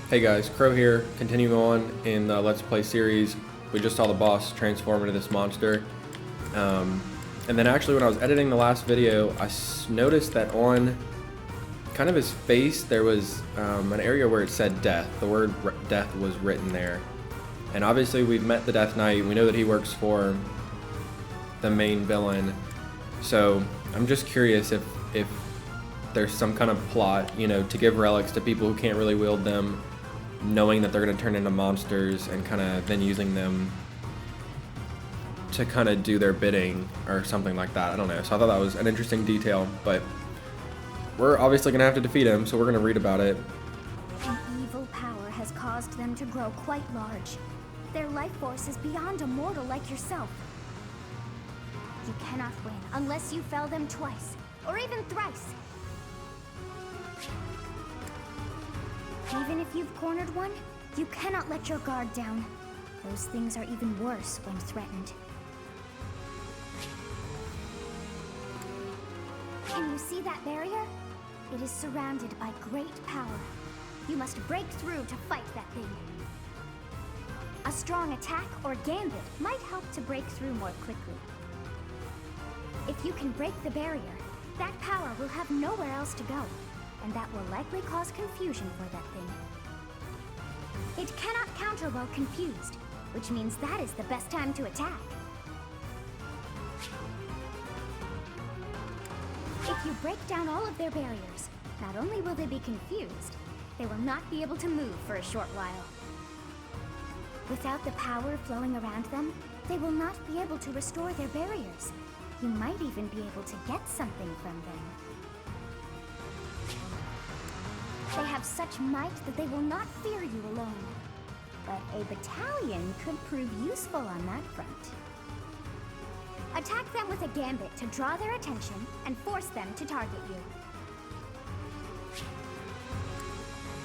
Hey guys, Crow here, continuing on in the Let's Play series. We just saw the boss transform into this monster. And then actually when I was editing the last video, I noticed that on kind of his face there was an area where it said death. The word death was written there. And obviously we've met the Death Knight, we know that he works for the main villain. So I'm just curious if there's some kind of plot, you know, to give relics to people who can't really wield them, knowing that they're going to turn into monsters and kind of then using them to kind of do their bidding or something like that. I don't know. So I thought that was an interesting detail, but we're obviously going to have to defeat him, so we're going to read about it. An evil power has caused them to grow quite large. Their life force is beyond a mortal like yourself. You cannot win unless you fell them twice, or even thrice. Even if you've cornered one, you cannot let your guard down. Those things are even worse when threatened. Can you see that barrier? It is surrounded by great power. You must break through to fight that thing. A strong attack or gambit might help to break through more quickly. If you can break the barrier, that power will have nowhere else to go, and that will likely cause confusion for that thing. It cannot counter while confused, which means that is the best time to attack. If you break down all of their barriers, not only will they be confused, they will not be able to move for a short while. Without the power flowing around them, they will not be able to restore their barriers. You might even be able to get something from them. They have such might that they will not fear you alone. But a battalion could prove useful on that front. Attack them with a gambit to draw their attention and force them to target you.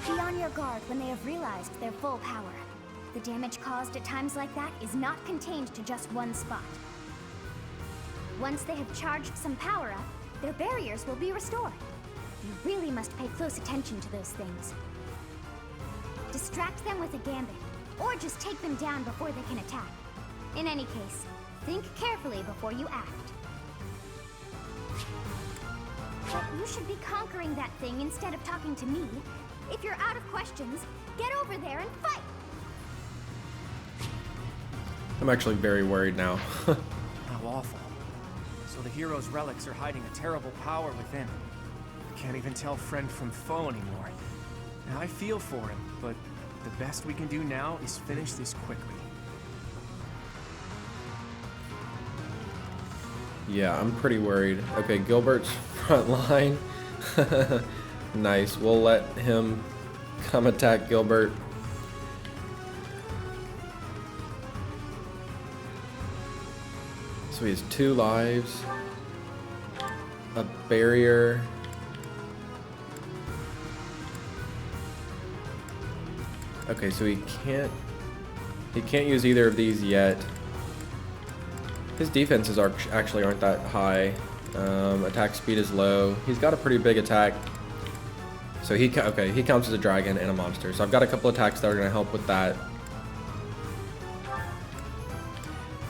Be on your guard when they have realized their full power. The damage caused at times like that is not contained to just one spot. Once they have charged some power up, their barriers will be restored. You really must pay close attention to those things. Distract them with a gambit, or just take them down before they can attack. In any case, think carefully before you act. But you should be conquering that thing instead of talking to me. If you're out of questions, get over there and fight! I'm actually very worried now. How awful. So the hero's relics are hiding a terrible power within. I can't even tell friend from foe anymore. Now I feel for him, but the best we can do now is finish this quickly. Yeah, I'm pretty worried. Okay, Gilbert's front line. Nice. We'll let him come attack Gilbert. So he has 2 lives, a barrier. Okay, so he can't use either of these yet. His defenses actually aren't that high. Attack speed is low. He's got a pretty big attack. So he counts as a dragon and a monster. So I've got a couple attacks that are going to help with that.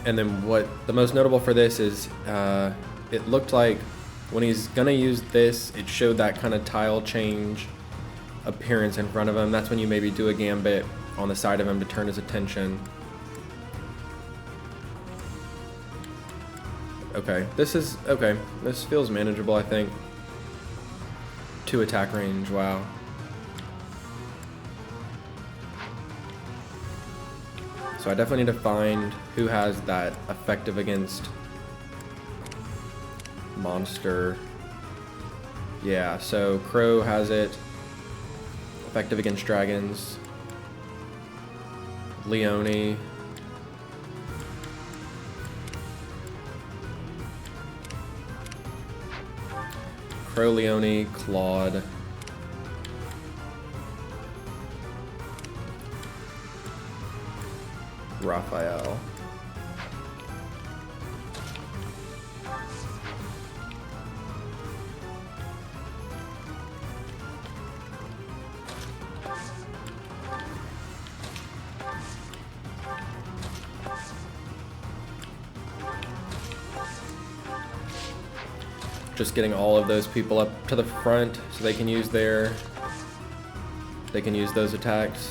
And then what the most notable for this is, it looked like when he's gonna use this, it showed that kind of tile change appearance in front of him. That's when you maybe do a gambit on the side of him to turn his attention. Okay, this feels manageable, I think. 2 attack range, wow. So I definitely need to find who has that effective against monster. Yeah, so Crow has it. Effective against dragons. Leone. Crow, Leone, Claude. Raphael. just getting all of those people up to the front so they can use those attacks.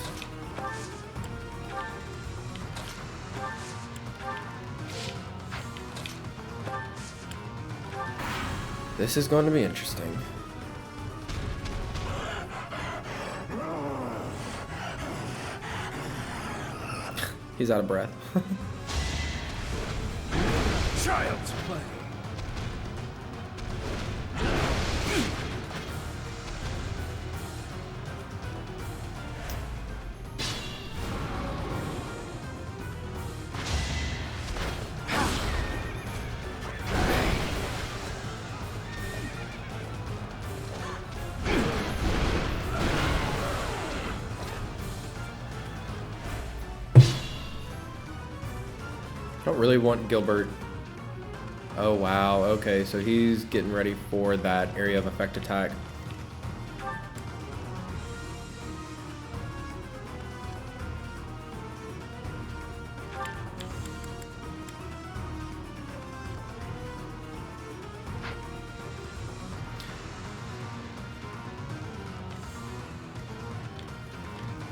This is going to be interesting. He's out of breath. Child's play. I don't really want Gilbert. Oh wow, okay, so he's getting ready for that area of effect attack.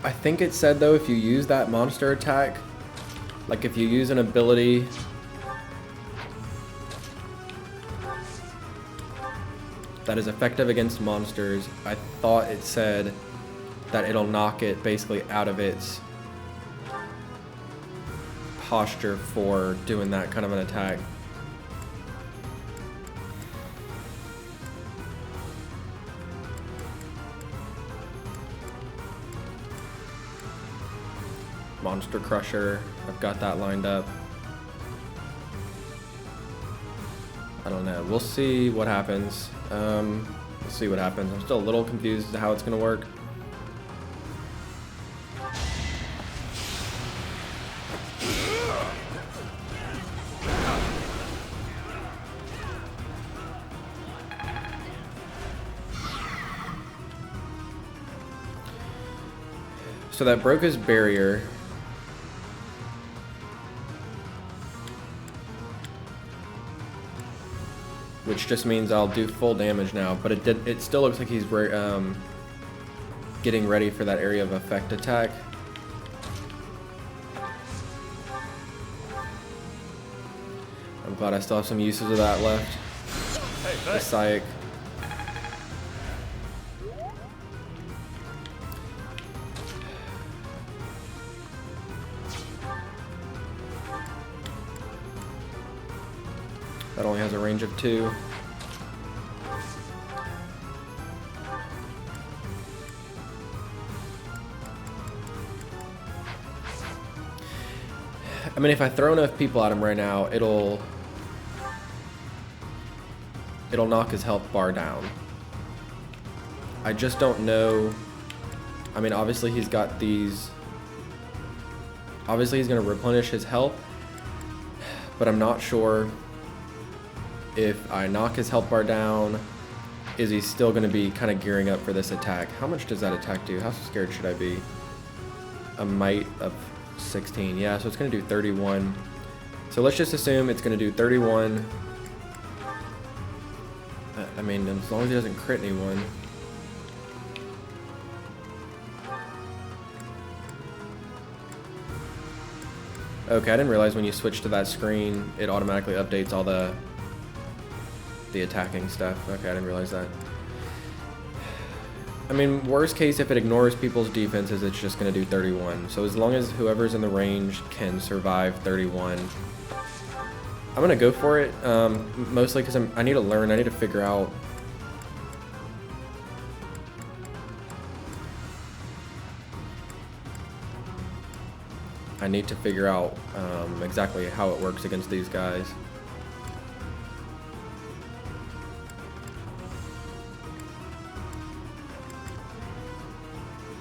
I think it said though, if you use that monster attack, like if you use an ability that is effective against monsters, I thought it said that it'll knock it basically out of its posture for doing that kind of an attack. Monster Crusher, I've got that lined up. I don't know, we'll see what happens. We'll see what happens. I'm still a little confused as to how it's gonna work. So that broke his barrier. Which just means I'll do full damage now, but it still looks like he's getting ready for that area of effect attack. I'm glad I still have some uses of that left. The Psychic. That only has a range of 2. I mean, if I throw enough people at him right now, it'll knock his health bar down. I just don't know. I mean, obviously he's got these. Obviously he's going to replenish his health, but I'm not sure. If I knock his health bar down, is he still going to be kind of gearing up for this attack? How much does that attack do? How scared should I be? A might of 16. Yeah, so it's going to do 31. So let's just assume it's going to do 31. I mean, as long as he doesn't crit anyone. Okay, I didn't realize when you switch to that screen, it automatically updates all the attacking stuff. Okay, I didn't realize that. I mean, worst case, if it ignores people's defenses, it's just going to do 31. So as long as whoever's in the range can survive 31, I'm going to go for it. Mostly because I need to learn. I need to figure out. I need to figure out exactly how it works against these guys.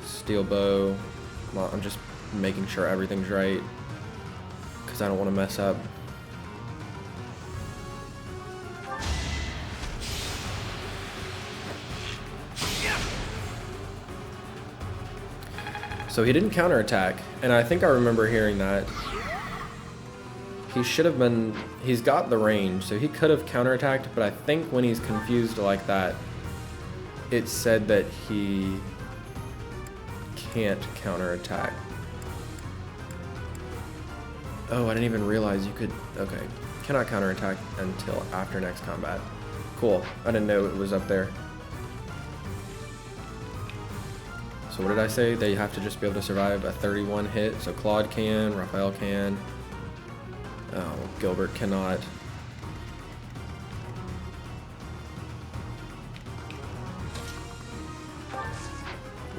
Steel bow. Well, I'm just making sure everything's right because I don't want to mess up. So he didn't counterattack, and I think I remember hearing that. he should have been, he's got the range, so he could have counterattacked, but I think when he's confused like that, it said that he can't counterattack. Oh, I didn't even realize you could, okay. Cannot counterattack until after next combat. Cool, I didn't know it was up there. So what did I say? They have to just be able to survive a 31 hit. So Claude can, Raphael can. Oh, Gilbert cannot.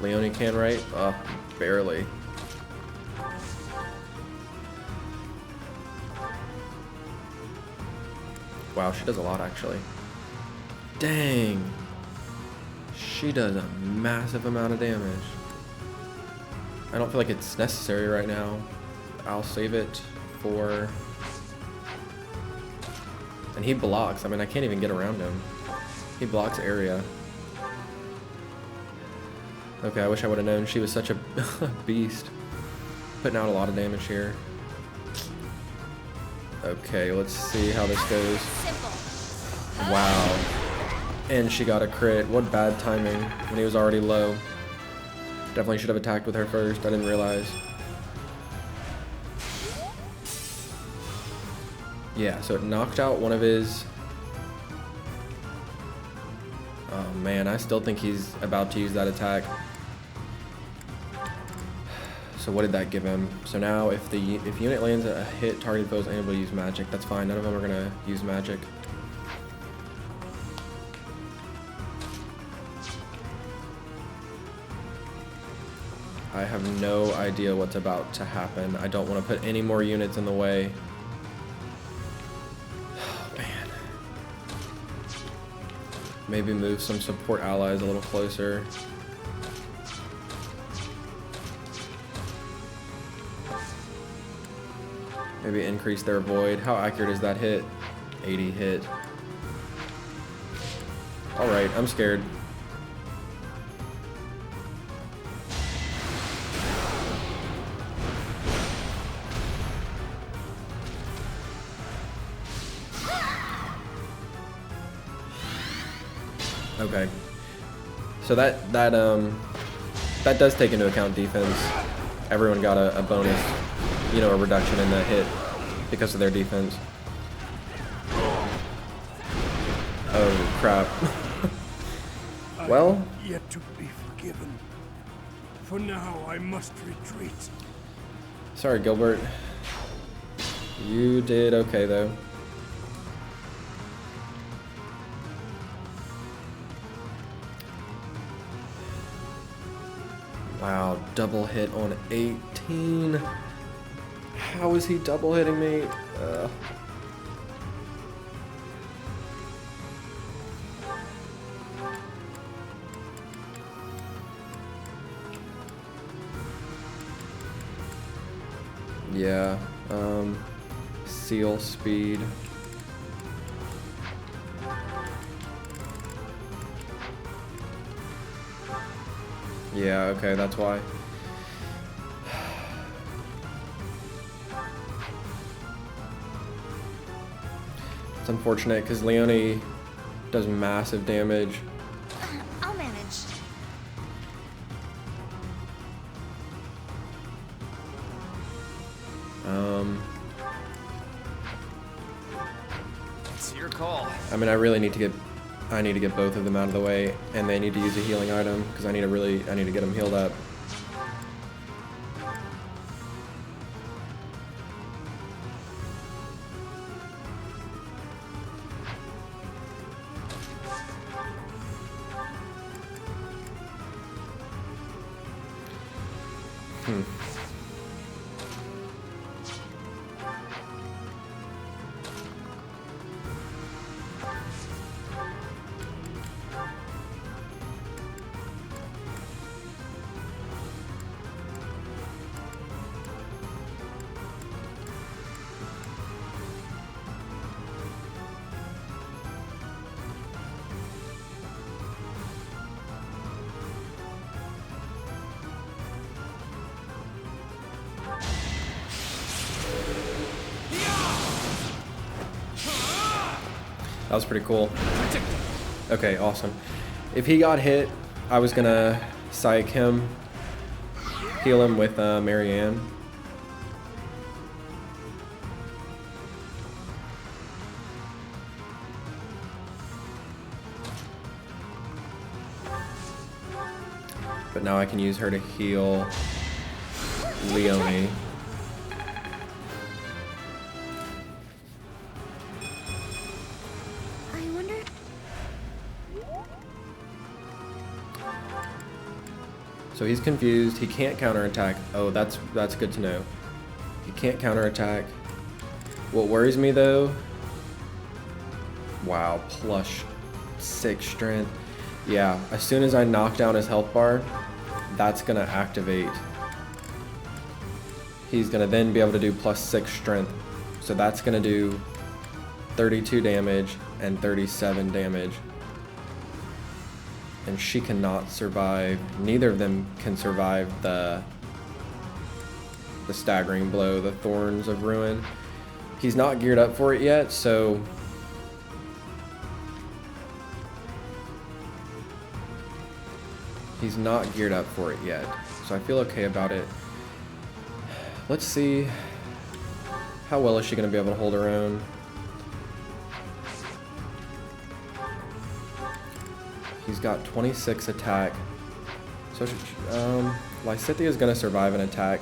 Leone can, right? Barely. Wow, she does a lot actually. Dang. She does a massive amount of damage. I don't feel like it's necessary right now. I'll save it for... And he blocks. I mean, I can't even get around him. He blocks area. Okay, I wish I would have known she was such a beast. Putting out a lot of damage here. Okay, let's see how this goes. Wow. And she got a crit. What bad timing when he was already low. Definitely should have attacked with her first. I didn't realize. Yeah, so it knocked out one of his... Oh man, I still think he's about to use that attack. So what did that give him? So now if unit lands a hit, targeted foes unable to use magic. That's fine. None of them are gonna use magic. I have no idea what's about to happen. I don't want to put any more units in the way. Oh, man. Maybe move some support allies a little closer. Maybe increase their void. How accurate is that hit? 80 hit. Alright, I'm scared. Okay, so that does take into account defense. Everyone got a bonus, you know, a reduction in the hit because of their defense. Oh crap! Well, I'm yet to be forgiven. For now, I must retreat. Sorry, Gilbert. You did okay though. Wow, double hit on 18. How is he double hitting me? Yeah, seal speed. Yeah, okay, that's why. It's unfortunate because Leone does massive damage. I'll manage. It's your call. I mean, I need to get both of them out of the way, and they need to use a healing item because I need to get them healed up. That was pretty cool. Okay, awesome. If he got hit, I was gonna psych him, heal him with Marianne. But now I can use her to heal Leonie. I wonder. So he's confused. He can't counterattack. Oh, that's good to know. He can't counterattack. What worries me though. Wow, +6 strength. Yeah, as soon as I knock down his health bar, that's gonna activate. He's gonna then be able to do +6 strength. So that's gonna do 32 damage and 37 damage. And she cannot survive. Neither of them can survive the staggering blow, the Thorns of Ruin. He's not geared up for it yet, so he's not geared up for it yet. So I feel okay about it. Let's see. How well is she going to be able to hold her own? He's got 26 attack. So Lysithea is going to survive an attack.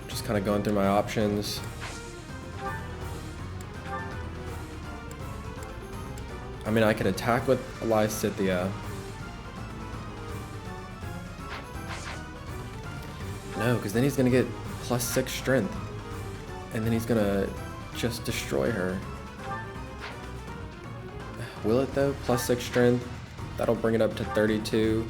Just kind of going through my options. I mean, I could attack with Lysithea. No, because then he's going to get +6 strength. And then he's going to just destroy her. Will it though? +6 strength. That'll bring it up to 32.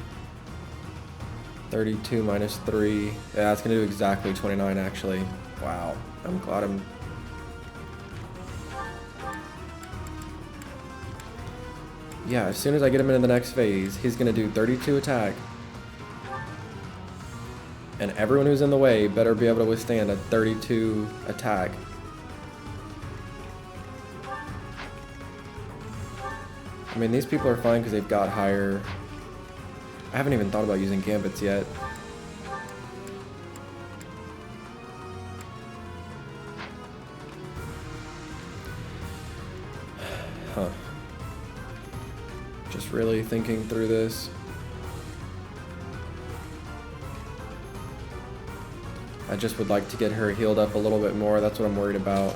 32 minus 3. Yeah, that's going to do exactly 29 actually. Wow. I'm glad I'm... Yeah, as soon as I get him into the next phase, he's going to do 32 attack. And everyone who's in the way better be able to withstand a 32 attack. I mean, these people are fine because they've got higher... I haven't even thought about using gambits yet. Huh. Just really thinking through this. I just would like to get her healed up a little bit more. That's what I'm worried about.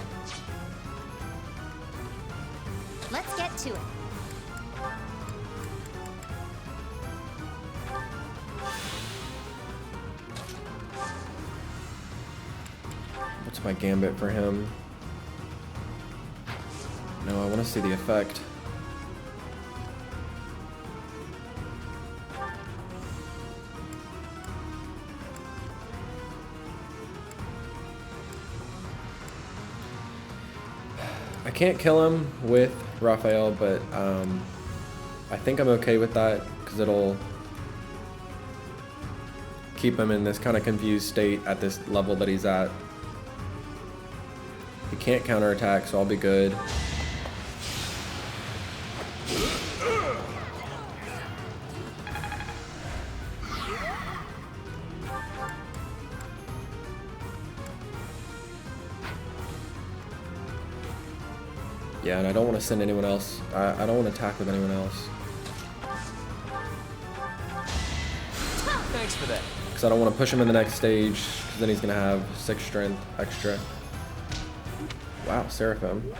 Let's get to it. What's my gambit for him? No, I want to see the effect. I can't kill him with Raphael, but I think I'm okay with that because it'll keep him in this kind of confused state at this level that he's at. He can't counterattack, so I'll be good. Yeah, and I don't want to send anyone else. I don't want to attack with anyone else. Thanks for that. Because I don't want to push him in the next stage, because then he's going to have 6 strength extra. Wow, Seraphim.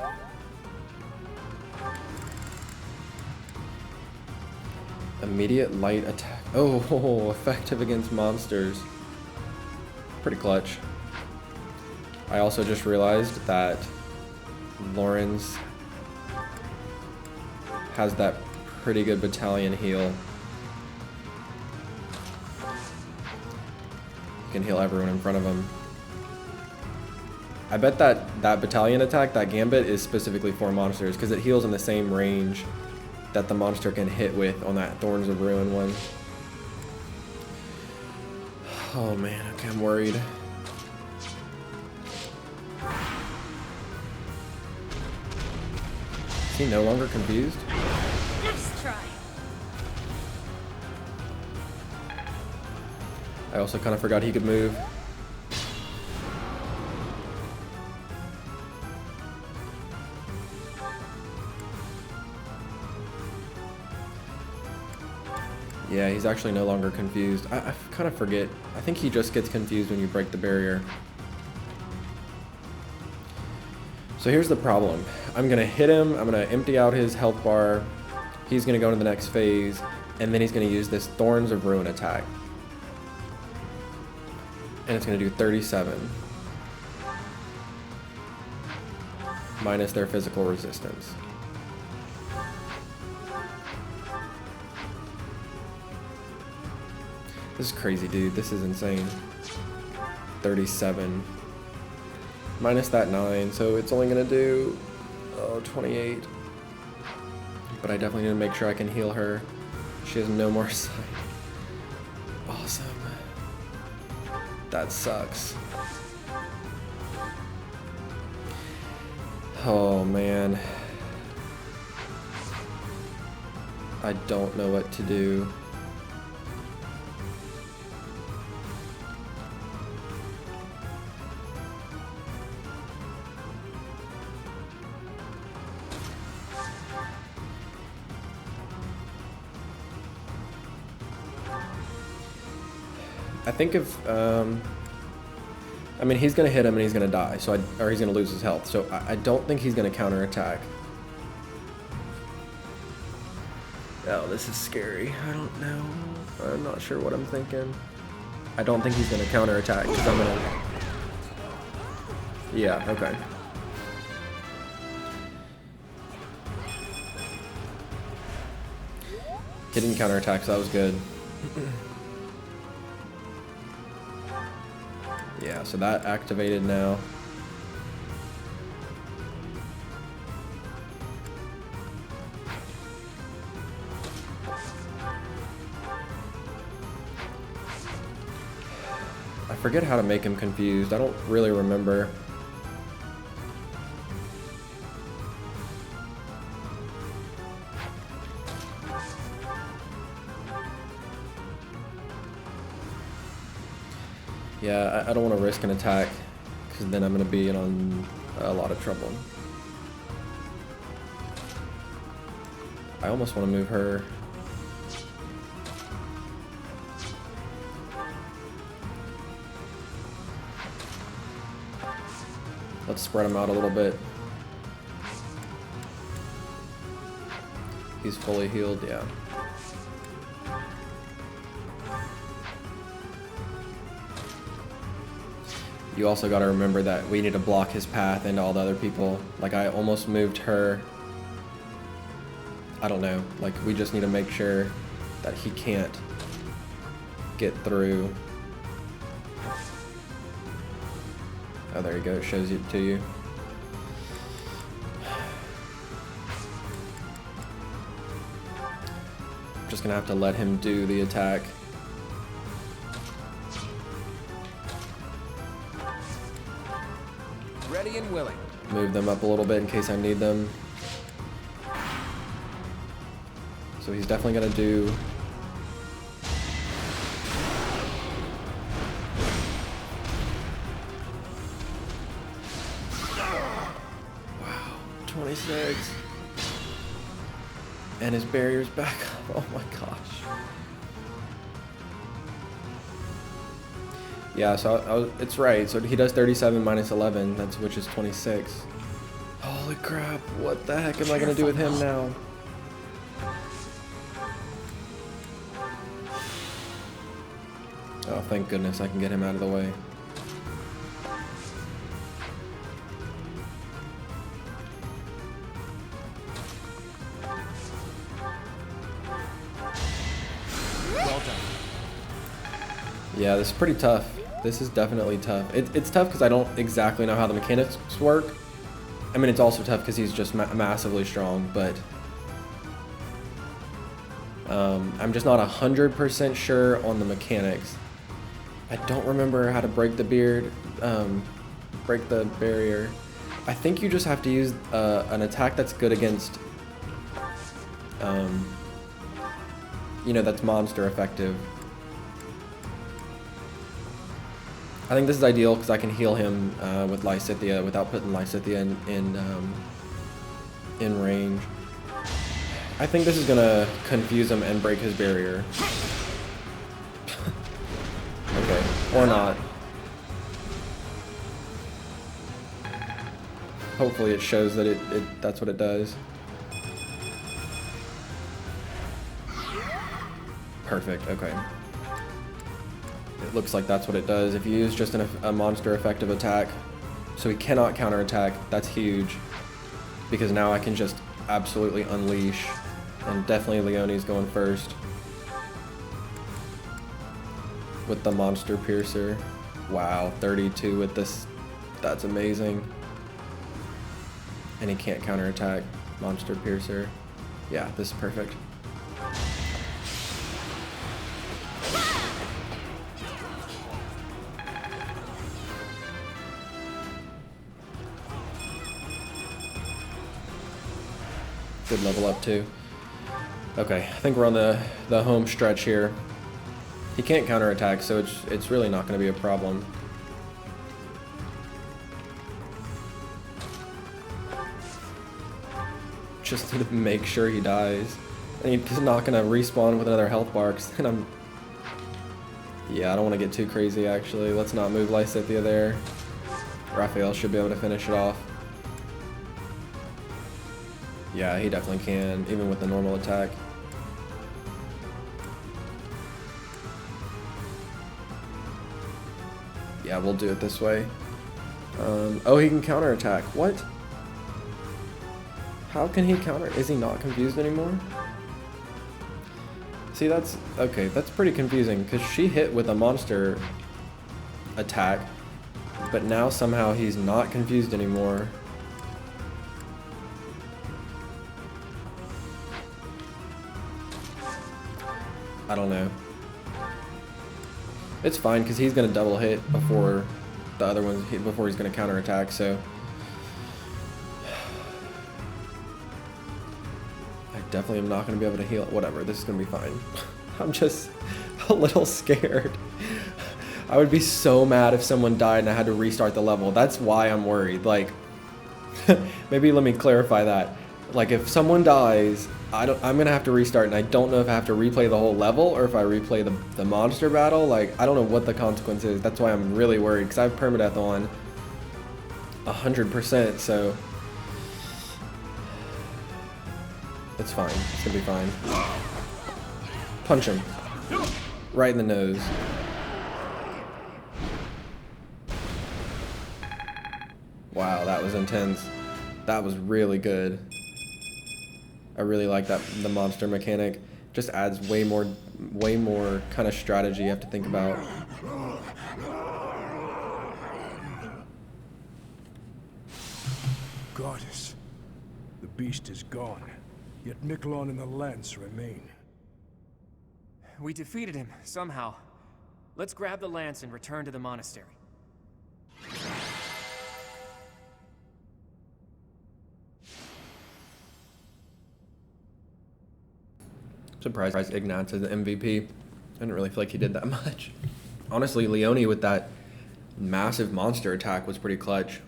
Immediate light attack. Oh, effective against monsters. Pretty clutch. I also just realized that Lauren's has that pretty good battalion heal. He can heal everyone in front of him. I bet that battalion attack, that gambit, is specifically for monsters because it heals in the same range that the monster can hit with on that Thorns of Ruin one. Oh man, okay, I'm worried. Is he no longer confused? Nice try. I also kind of forgot he could move. Yeah, he's actually no longer confused. I kind of forget. I think he just gets confused when you break the barrier. So here's the problem. I'm going to hit him. I'm going to empty out his health bar. He's going to go into the next phase. And then he's going to use this Thorns of Ruin attack. And it's going to do 37. Minus their physical resistance. This is crazy, dude. This is insane. 37. Minus that 9, so it's only gonna do 28. But I definitely need to make sure I can heal her. She has no more sight. Awesome. That sucks. Oh man. I don't know what to do. I think if, I mean, he's going to hit him and he's going to die, so or he's going to lose his health, so I don't think he's going to counterattack. Oh, this is scary. I don't know. I'm not sure what I'm thinking. I don't think he's going to counterattack, because I'm going to... Yeah, okay. He didn't counterattack, so that was good. Yeah, so that activated now. I forget how to make him confused. I don't really remember. Yeah, I don't want to risk an attack, because then I'm going to be in a lot of trouble. I almost want to move her. Let's spread him out a little bit. He's fully healed, yeah. You also got to remember that we need to block his path into all the other people. Like, I almost moved her. I don't know. Like, we just need to make sure that he can't get through. Oh, there you go. It shows it to you. I'm just gonna have to let him do the attack. Ready and willing. Move them up a little bit in case I need them. So he's definitely gonna do... Wow, 26. And his barrier's back up. Oh my gosh. Yeah, so it's right. So he does 37 minus 11, which is 26. Holy crap, what the heck am I gonna do with him now? Oh, thank goodness I can get him out of the way. Well done. Yeah, this is pretty tough. This is definitely tough. It's tough because I don't exactly know how the mechanics work. I mean, it's also tough because he's just massively strong, but I'm just not 100% sure on the mechanics. I don't remember how to break the break the barrier. I think you just have to use an attack that's good against, you know, that's monster effective. I think this is ideal because I can heal him with Lysithea without putting Lysithea in range. I think this is gonna confuse him and break his barrier. Okay, or not. Hopefully it shows that that's what it does. Perfect, okay. It looks like that's what it does. If you use just a monster effective attack, so he cannot counterattack, that's huge. Because now I can just absolutely unleash. And definitely Leonie's going first. With the Monster Piercer. Wow, 32 with this. That's amazing. And he can't counterattack Monster Piercer. Yeah, this is perfect. Good level up too. Okay, I think we're on the home stretch here. He can't counterattack, so it's really not going to be a problem. Just to make sure he dies. And he's not going to respawn with another health bar, because then I'm... Yeah, I don't want to get too crazy, actually. Let's not move Lysithea there. Raphael should be able to finish it off. Yeah, he definitely can, even with the normal attack. Yeah, we'll do it this way. Oh, he can counterattack. What? How can he counter? Is he not confused anymore? See, that's... Okay, that's pretty confusing, because she hit with a monster attack, but now somehow he's not confused anymore. I don't know. It's fine because he's gonna double hit before the other ones, before he's gonna counterattack. So I definitely am not gonna be able to heal. Whatever, this is gonna be fine. I'm just a little scared. I would be so mad if someone died and I had to restart the level. That's why I'm worried. Like, maybe let me clarify that. Like, if someone dies, I'm gonna have to restart, and I don't know if I have to replay the whole level or if I replay the monster battle. Like, I don't know what the consequence is. That's why I'm really worried, because I have permadeath on 100%, so it's fine. It's gonna be fine. Punch him right in the nose. Wow, that was intense. That was really good. I really like that, the monster mechanic. Just adds way more kind of strategy you have to think about. Goddess, the beast is gone, yet Miklan and the lance remain. We defeated him, somehow. Let's grab the lance and return to the monastery. Surprised Ignatz is the MVP. I didn't really feel like he did that much. Honestly, Leonie with that massive monster attack was pretty clutch.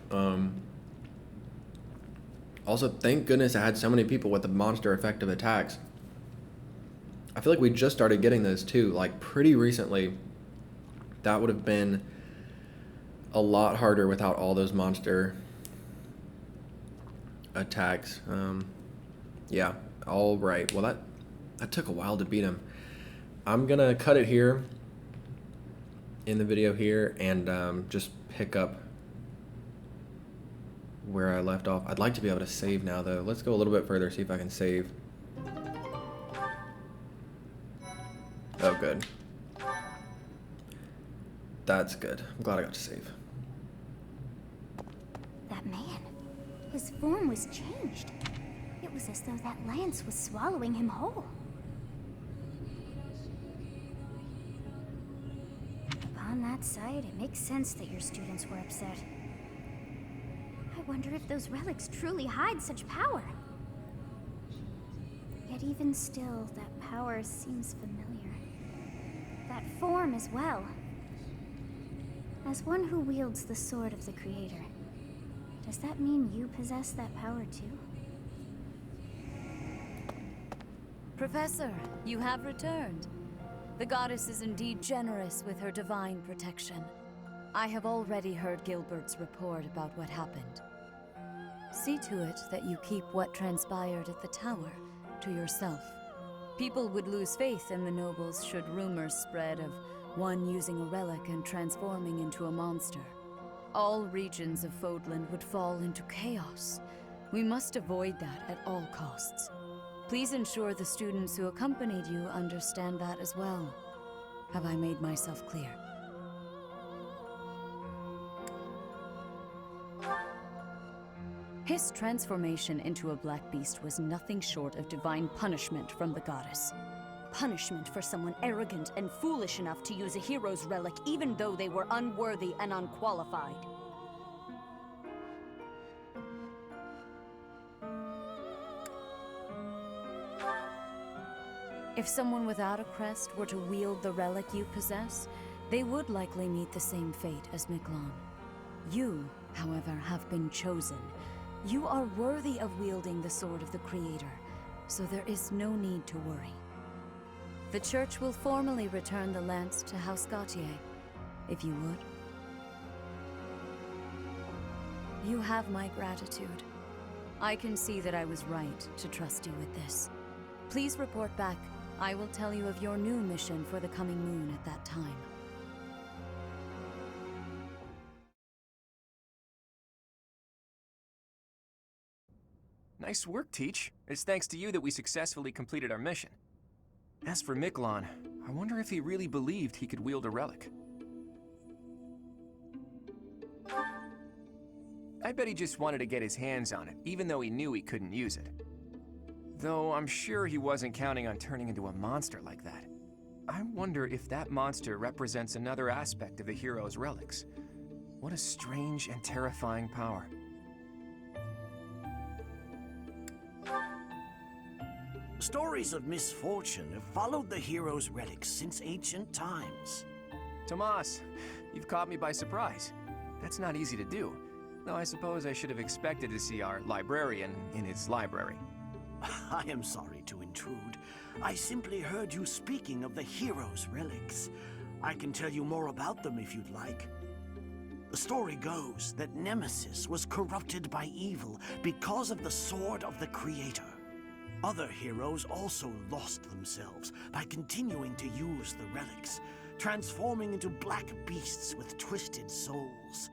Also, thank goodness I had so many people with the monster effective attacks. I feel like we just started getting those too, like pretty recently. That would have been a lot harder without all those monster attacks. Yeah, all right. Well, that took a while to beat him. I'm gonna cut it here in the video here and just pick up where I left off. I'd like to be able to save now though. Let's go a little bit further, see if I can save. Oh, good. That's good. I'm glad I got to save. That man, his form was changed. It was as though that lance was swallowing him whole. Upon On that side, it makes sense that your students were upset. I wonder if those relics truly hide such power. Yet even still, that power seems familiar. That form as well. As one who wields the sword of the Creator, does that mean you possess that power too? Professor, you have returned. The goddess is indeed generous with her divine protection. I have already heard Gilbert's report about what happened. See to it that you keep what transpired at the tower to yourself. People would lose faith in the nobles should rumors spread of one using a relic and transforming into a monster. All regions of Fodlan would fall into chaos. We must avoid that at all costs. Please ensure the students who accompanied you understand that as well. Have I made myself clear? His transformation into a black beast was nothing short of divine punishment from the goddess. Punishment for someone arrogant and foolish enough to use a hero's relic even though they were unworthy and unqualified. If someone without a crest were to wield the relic you possess, they would likely meet the same fate as Miklan. You, however, have been chosen. You are worthy of wielding the sword of the Creator, so there is no need to worry. The Church will formally return the lance to House Gautier, if you would. You have my gratitude. I can see that I was right to trust you with this. Please report back. I will tell you of your new mission for the coming moon at that time. Nice work, Teach. It's thanks to you that we successfully completed our mission. As for Miklan, I wonder if he really believed he could wield a relic. I bet he just wanted to get his hands on it, even though he knew he couldn't use it. Though I'm sure he wasn't counting on turning into a monster like that. I wonder if that monster represents another aspect of the hero's relics. What a strange and terrifying power. Stories of misfortune have followed the hero's relics since ancient times. Tomas, you've caught me by surprise. That's not easy to do, though I suppose I should have expected to see our librarian in his library. I am sorry to intrude. I simply heard you speaking of the hero's relics. I can tell you more about them if you'd like. The story goes that Nemesis was corrupted by evil because of the sword of the Creator. Other heroes also lost themselves by continuing to use the relics, transforming into black beasts with twisted souls.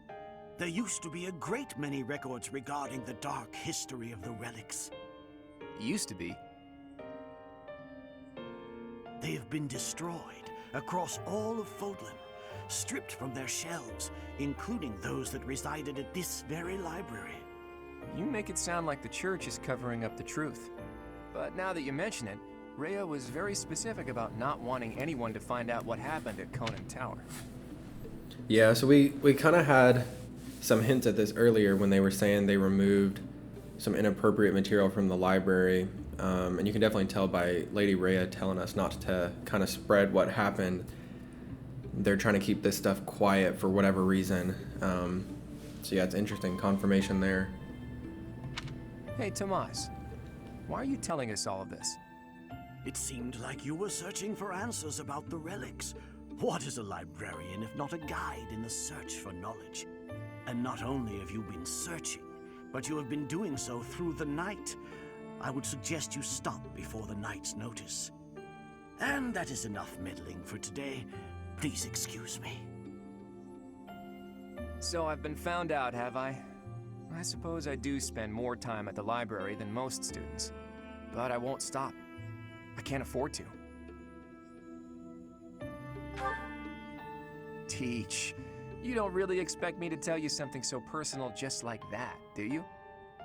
There used to be a great many records regarding the dark history of the relics. Used to be. They have been destroyed across all of Fodlan, stripped from their shelves, including those that resided at this very library. You make it sound like the Church is covering up the truth. But now that you mention it, Rhea was very specific about not wanting anyone to find out what happened at Conan Tower. Yeah, so we kind of had some hints at this earlier when they were saying they removed some inappropriate material from the library, and you can definitely tell by Lady Rhea telling us not to kind of spread what happened. They're trying to keep this stuff quiet for whatever reason. So yeah, it's interesting confirmation there. Hey, Tomas, why are you telling us all of this? It seemed like you were searching for answers about the relics. What is a librarian if not a guide in the search for knowledge? And not only have you been searching, but you have been doing so through the night. I would suggest you stop before the night's notice. And that is enough meddling for today. Please excuse me. So I've been found out, have I? I suppose I do spend more time at the library than most students. But I won't stop. I can't afford to. Teach. You don't really expect me to tell you something so personal just like that, do you?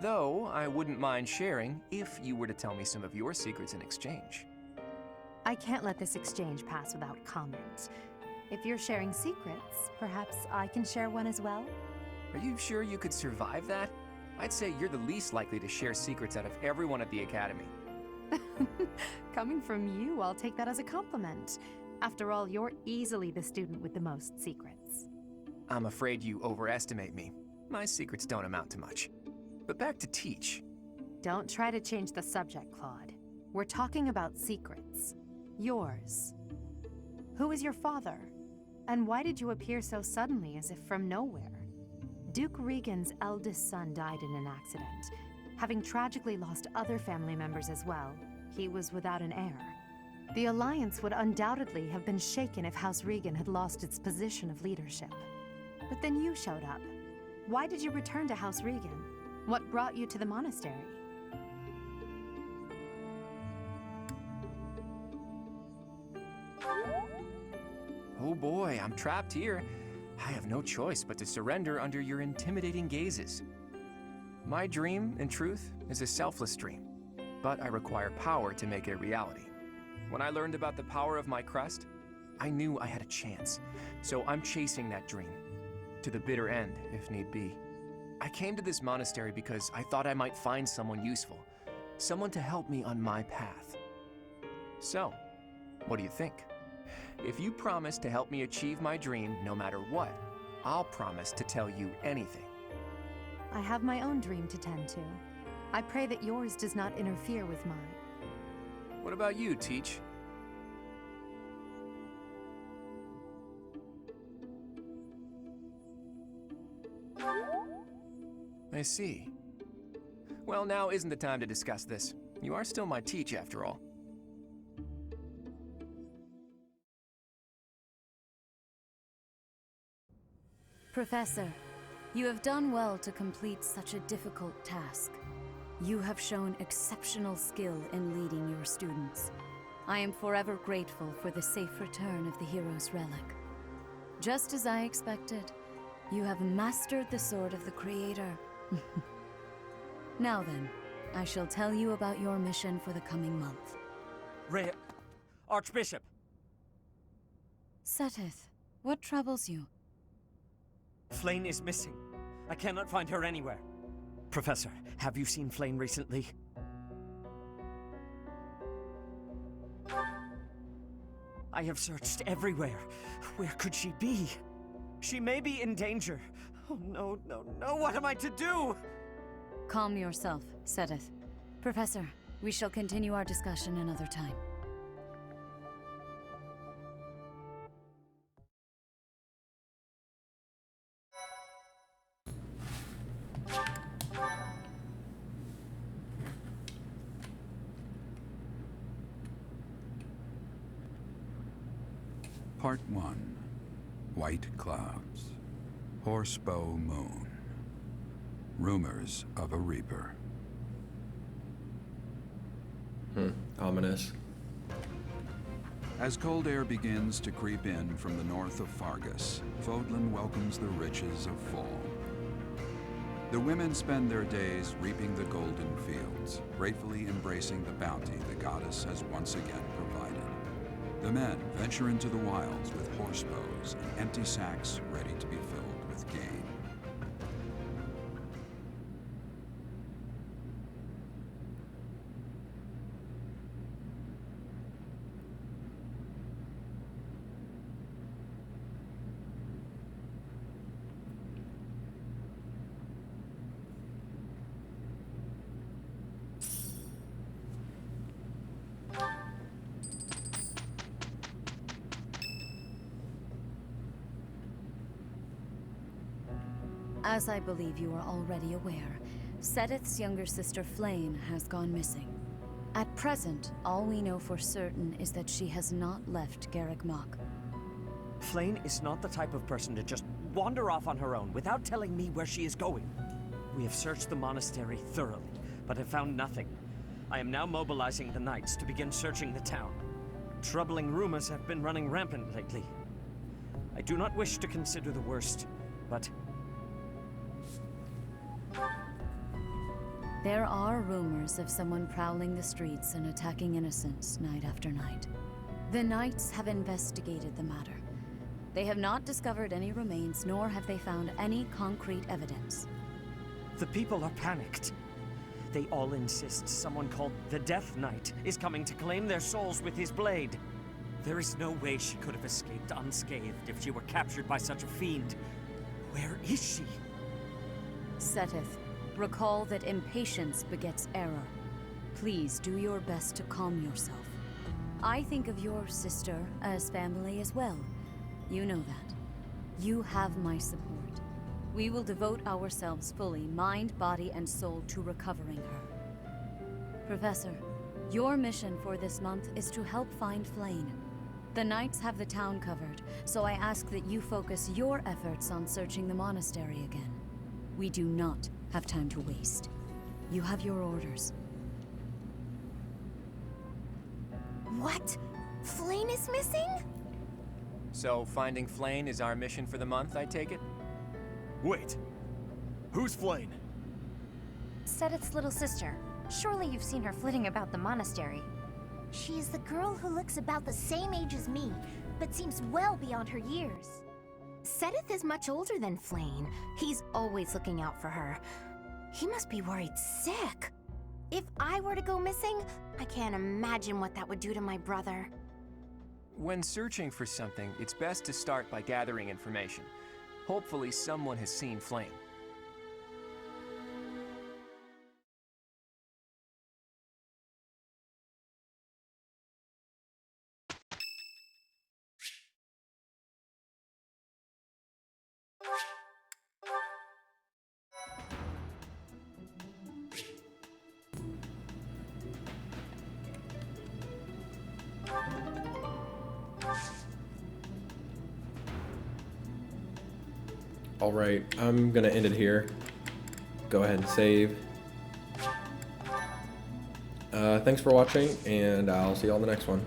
Though, I wouldn't mind sharing if you were to tell me some of your secrets in exchange. I can't let this exchange pass without comment. If you're sharing secrets, perhaps I can share one as well? Are you sure you could survive that? I'd say you're the least likely to share secrets out of everyone at the Academy. Coming from you, I'll take that as a compliment. After all, you're easily the student with the most secrets. I'm afraid you overestimate me. My secrets don't amount to much. But back to Teach. Don't try to change the subject, Claude. We're talking about secrets. Yours. Who is your father? And why did you appear so suddenly, as if from nowhere? Duke Regan's eldest son died in an accident. Having tragically lost other family members as well, he was without an heir. The Alliance would undoubtedly have been shaken if House Regan had lost its position of leadership. But then you showed up. Why did you return to House Regan? What brought you to the monastery? Oh boy, I'm trapped here. I have no choice but to surrender under your intimidating gazes. My dream, in truth, is a selfless dream, but I require power to make it a reality. When I learned about the power of my crest, I knew I had a chance, so I'm chasing that dream, to the bitter end, if need be. I came to this monastery because I thought I might find someone useful, someone to help me on my path. So, what do you think? If you promise to help me achieve my dream no matter what, I'll promise to tell you anything. I have my own dream to tend to. I pray that yours does not interfere with mine. What about you, Teach? I see. Well, now isn't the time to discuss this. You are still my Teach, after all. Professor, you have done well to complete such a difficult task. You have shown exceptional skill in leading your students. I am forever grateful for the safe return of the hero's relic. Just as I expected, you have mastered the sword of the Creator. Now then, I shall tell you about your mission for the coming month. Archbishop! Seteth, what troubles you? Flayn is missing. I cannot find her anywhere. Professor, have you seen Flayn recently? I have searched everywhere. Where could she be? She may be in danger. Oh no, no, no, what am I to do? Calm yourself, Seteth. Professor, we shall continue our discussion another time. Part 1. White Clouds. Horsebow Moon. Rumors of a Reaper. Ominous. As cold air begins to creep in from the north of Fargus, Fodlan welcomes the riches of fall. The women spend their days reaping the golden fields, gratefully embracing the bounty the goddess has once again provided. The men venture into the wilds with horsebows and empty sacks ready to be filled with game. As I believe you are already aware, Seteth's younger sister Flayn has gone missing. At present, all we know for certain is that she has not left Garreg Mach. Flayn is not the type of person to just wander off on her own without telling me where she is going. We have searched the monastery thoroughly, but have found nothing. I am now mobilizing the knights to begin searching the town. Troubling rumors have been running rampant lately. I do not wish to consider the worst, but there are rumors of someone prowling the streets and attacking innocents night after night. The Knights have investigated the matter, They have not discovered any remains, nor have they found any concrete evidence. The people are panicked. They all insist someone called the Death Knight is coming to claim their souls with his blade. There is no way she could have escaped unscathed if she were captured by such a fiend. Where is she? Seteth, recall that impatience begets error. Please do your best to calm yourself. I think of your sister as family as well. You know that. You have my support. We will devote ourselves fully, mind, body, and soul, to recovering her. Professor, your mission for this month is to help find Flayn. The Knights have the town covered, so I ask that you focus your efforts on searching the monastery again. We do not have time to waste. You have your orders. What? Flayn is missing? So finding Flayn is our mission for the month, I take it? Wait. Who's Flayn? Seteth's little sister. Surely you've seen her flitting about the monastery. She is the girl who looks about the same age as me, but seems well beyond her years. Seteth is much older than Flayn. He's always looking out for her. He must be worried sick. If I were to go missing, I can't imagine what that would do to my brother. When searching for something, it's best to start by gathering information. Hopefully someone has seen Flayn. Alright, I'm gonna end it here. Go ahead and save. Thanks for watching, and I'll see you on the next one.